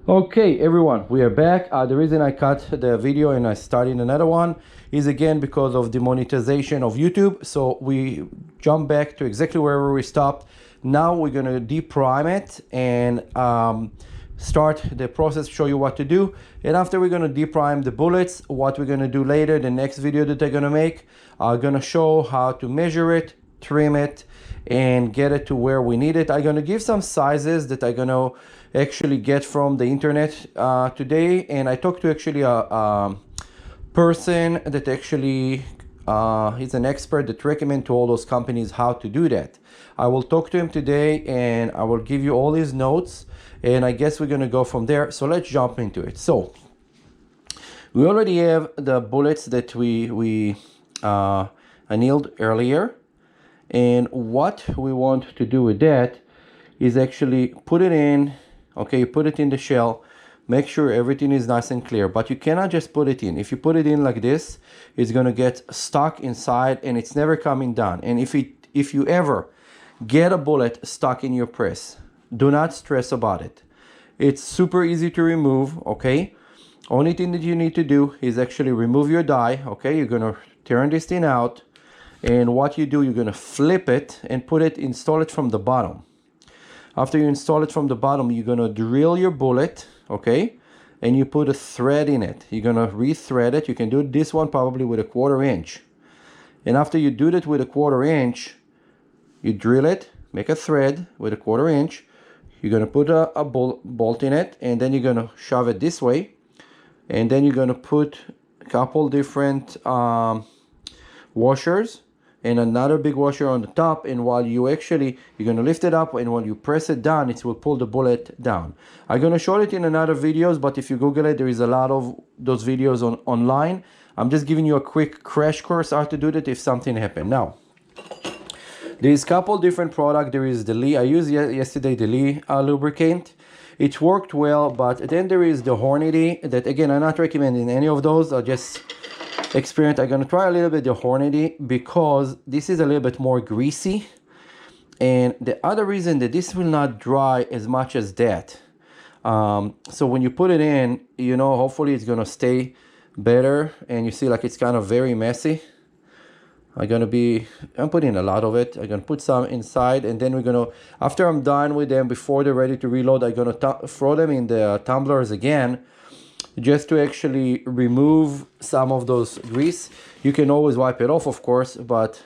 Okay, everyone, we are back. The reason I cut the video and I started another one is again because of the monetization of YouTube. So we jump back to exactly wherever we stopped. Now we're gonna deprime it and start the process, show you what to do. And after we're gonna deprime the bullets, what we're gonna do later, the next video that I'm gonna make, I'm gonna show how to measure it, trim it, and get it to where we need it. I'm gonna give some sizes that I'm gonna actually get from the internet today, and I talked to actually a person that actually he's an expert that recommend to all those companies how to do that. I will talk to him today and I will give you all his notes, and I guess we're gonna go from there. So let's jump into it. So we already have the bullets that we annealed earlier, and what we want to do with that is actually put it in. Okay, you put it in the shell, make sure everything is nice and clear, but you cannot just put it in. If you put it in like this, it's gonna get stuck inside and it's never coming down. And if you ever get a bullet stuck in your press, do not stress about it. It's super easy to remove, okay? Only thing that you need to do is actually remove your die, okay? You're gonna turn this thing out, and what you do, you're gonna flip it and install it from the bottom. After you install it from the bottom, you're gonna drill your bullet, okay? And you put a thread in it. You're gonna re-thread it. You can do this one probably with a 1/4 inch. And after you do that with a 1/4 inch, you drill it, make a thread with a 1/4 inch. You're gonna put a bolt in it, and then you're gonna shove it this way. And then you're gonna put a couple different washers and another big washer on the top, and while you're gonna lift it up, and when you press it down, it will pull the bullet down. I'm gonna show it in another videos, but if you Google it, there is a lot of those videos online. I'm just giving you a quick crash course how to do that if something happened. Now, there's a couple different products. There is the Lee, I used yesterday the Lee lubricant. It worked well, but then there is the Hornady that, again, I'm not recommending any of those. I'll just experience. I'm gonna try a little bit the Hornady because this is a little bit more greasy, and the other reason that this will not dry as much as that. So when you put it in, you know, hopefully it's gonna stay better, and you see like it's kind of very messy. I'm putting a lot of it. I'm gonna put some inside, and then after I'm done with them, before they're ready to reload, I'm gonna throw them in the tumblers again, just to actually remove some of those grease. You can always wipe it off, of course, but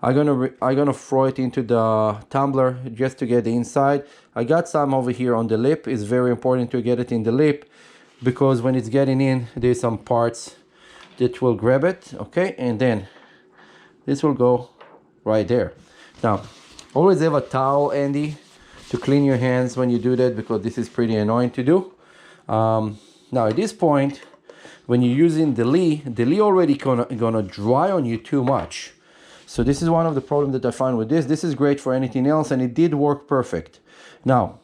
I'm gonna throw it into the tumbler just to get the inside. I got some over here on the lip. It's very important to get it in the lip, because when it's getting in, there's some parts that will grab it, okay? And then this will go right there. Now, always have a towel handy to clean your hands when you do that, because this is pretty annoying to do. Now at this point, when you're using the Lee already gonna dry on you too much. So this is one of the problems that I find with this. This is great for anything else, and it did work perfect. Now,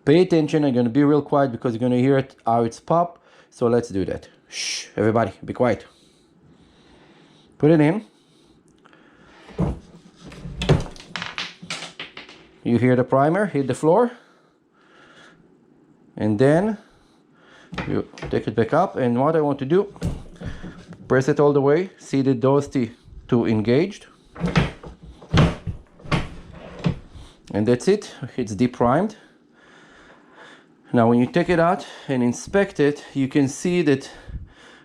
pay attention. I'm gonna be real quiet because you're gonna hear it how it's pop. So let's do that. Shh, everybody, be quiet. Put it in. You hear the primer hit the floor, and then you take it back up, and what I want to do, press it all the way, see that those two engaged, and that's it. It's deprimed. Now when you take it out and inspect it, you can see that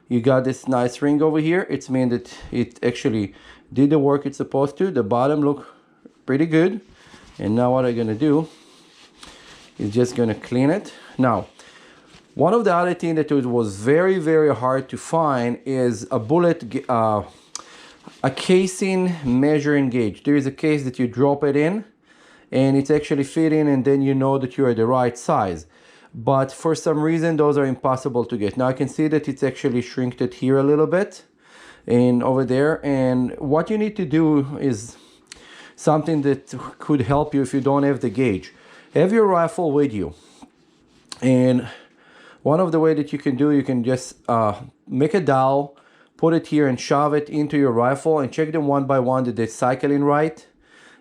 you got this nice ring over here. It's mean that it actually did the work it's supposed to. The bottom look pretty good. And now what I'm gonna do is just gonna clean it. Now, one of the other things that it was very, very hard to find is a bullet, a casing measuring gauge. There is a case that you drop it in, and it's actually fitting, and then you know that you're the right size. But for some reason, those are impossible to get. Now I can see that it's actually shrinked it here a little bit and over there. And what you need to do is something that could help you if you don't have the gauge. Have your rifle with you, and one of the way that you can do, you can just make a dowel, put it here and shove it into your rifle, and check them one by one that they're cycling right,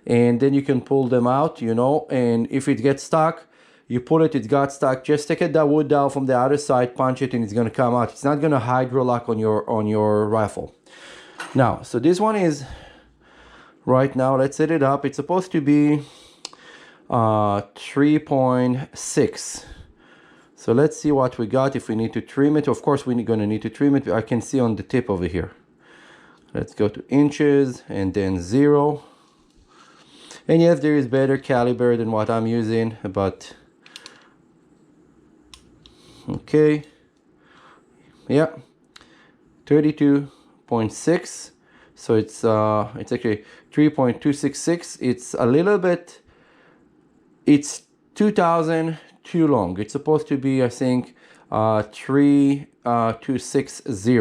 and then you can pull them out, you know. And if it gets stuck, you pull it, it got stuck, just take that wood dowel from the other side, punch it, and it's going to come out. It's not going to hydro-lock on your rifle. Now, so this one is right now, let's set it up. It's supposed to be 3.6. So let's see what we got. If we need to trim it, of course we're going to need to trim it. I can see on the tip over here. Let's go to inches and then 0. And yes, there is better caliber than what I'm using, but okay, yeah, 32.6. So it's actually 3.266. It's a little bit, it's 2000 too long. It's supposed to be, I think, 3260.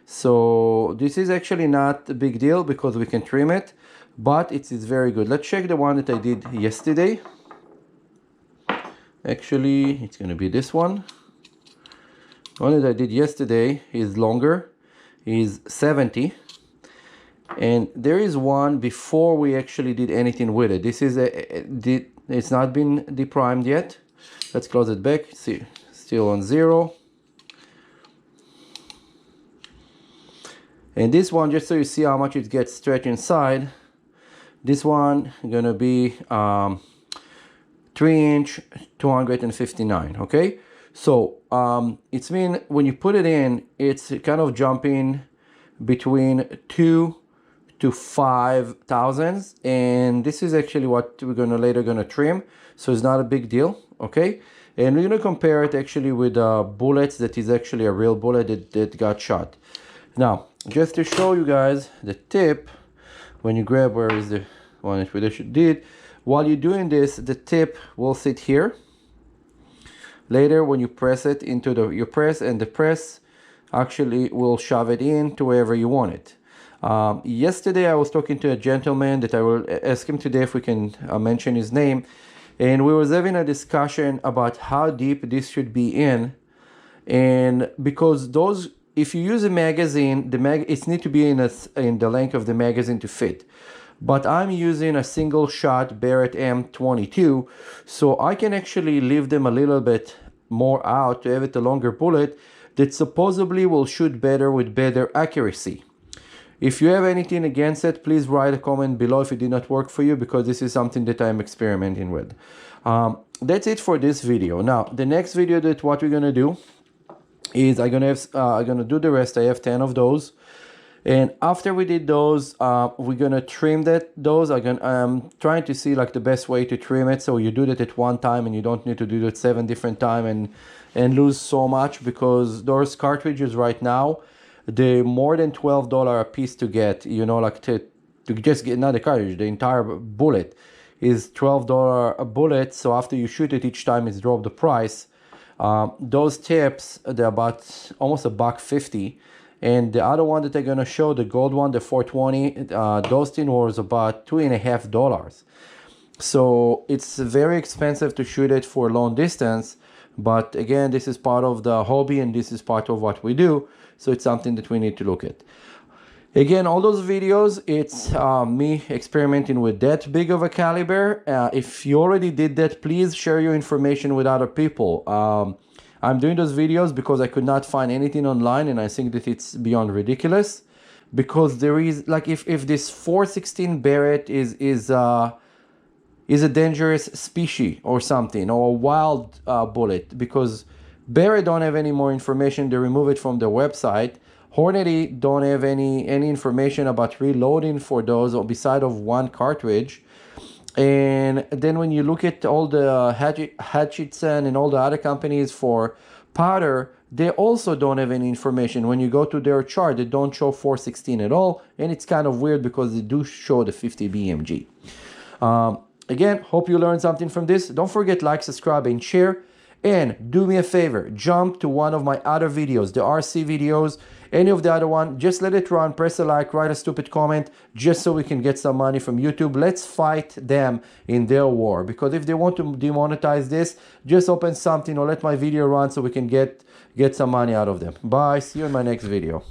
So this is actually not a big deal because we can trim it, but it is very good. Let's check the one that I did yesterday. Actually, it's going to be this one. The one that I did yesterday is longer, is 70. And there is one before we actually did anything with it. This is it's not been deprimed yet. Let's close it back. See, still on 0. And this one, just so you see how much it gets stretched inside, this one gonna be 3-inch, 259. Okay, so it's mean when you put it in, it's kind of jumping between 2 to 5 thousandths, and this is actually what we're later gonna trim, so it's not a big deal. Okay, and we're gonna compare it actually with bullets that is actually a real bullet that got shot. Now, just to show you guys the tip, when you grab, where is the one that we did, while you're doing this, the tip will sit here. Later, when you press it into you press, and the press actually will shove it in to wherever you want it. Yesterday, I was talking to a gentleman that I will ask him today if we can mention his name, and we was having a discussion about how deep this should be in, and because those, if you use a magazine, it needs to be in the length of the magazine to fit. But I'm using a single shot Barrett M22, so I can actually leave them a little bit more out to have it a longer bullet that supposedly will shoot better with better accuracy. If you have anything against it, please write a comment below if it did not work for you, because this is something that I'm experimenting with. That's it for this video. Now, the next video that what we're gonna do is I'm gonna do the rest. I have 10 of those, and after we did those, we're gonna trim those. I'm trying to see like the best way to trim it, so you do that at one time and you don't need to do it 7 different times and lose so much, because those cartridges right now, they're more than $12 a piece to get, you know, like to just get, not the cartridge, the entire bullet is $12 a bullet. So after you shoot it, each time it's dropped the price. Those tips, they're about almost $1.50, and the other one that they're gonna show, the gold one, the 420, those things was about $2.50. So it's very expensive to shoot it for long distance, but again, this is part of the hobby and this is part of what we do, so it's something that we need to look at. Again, all those videos, it's me experimenting with that big of a caliber. If you already did that, please share your information with other people. I'm doing those videos because I could not find anything online, and I think that it's beyond ridiculous. Because there is, like, if this 416 Barrett is a dangerous species or something, or a wild bullet, because Barrett don't have any more information. They remove it from their website. Hornady don't have any information about reloading for those, or beside of one cartridge. And then when you look at all the Hutchinson and all the other companies for powder, they also don't have any information. When you go to their chart, they don't show 416 at all, and it's kind of weird because they do show the 50 BMG. Again, hope you learned something from this. Don't forget, like, subscribe, and share. And do me a favor, jump to one of my other videos, the RC videos, any of the other one, just let it run, press a like, write a stupid comment, just so we can get some money from YouTube. Let's fight them in their war, because if they want to demonetize this, just open something or let my video run so we can get some money out of them. Bye, see you in my next video.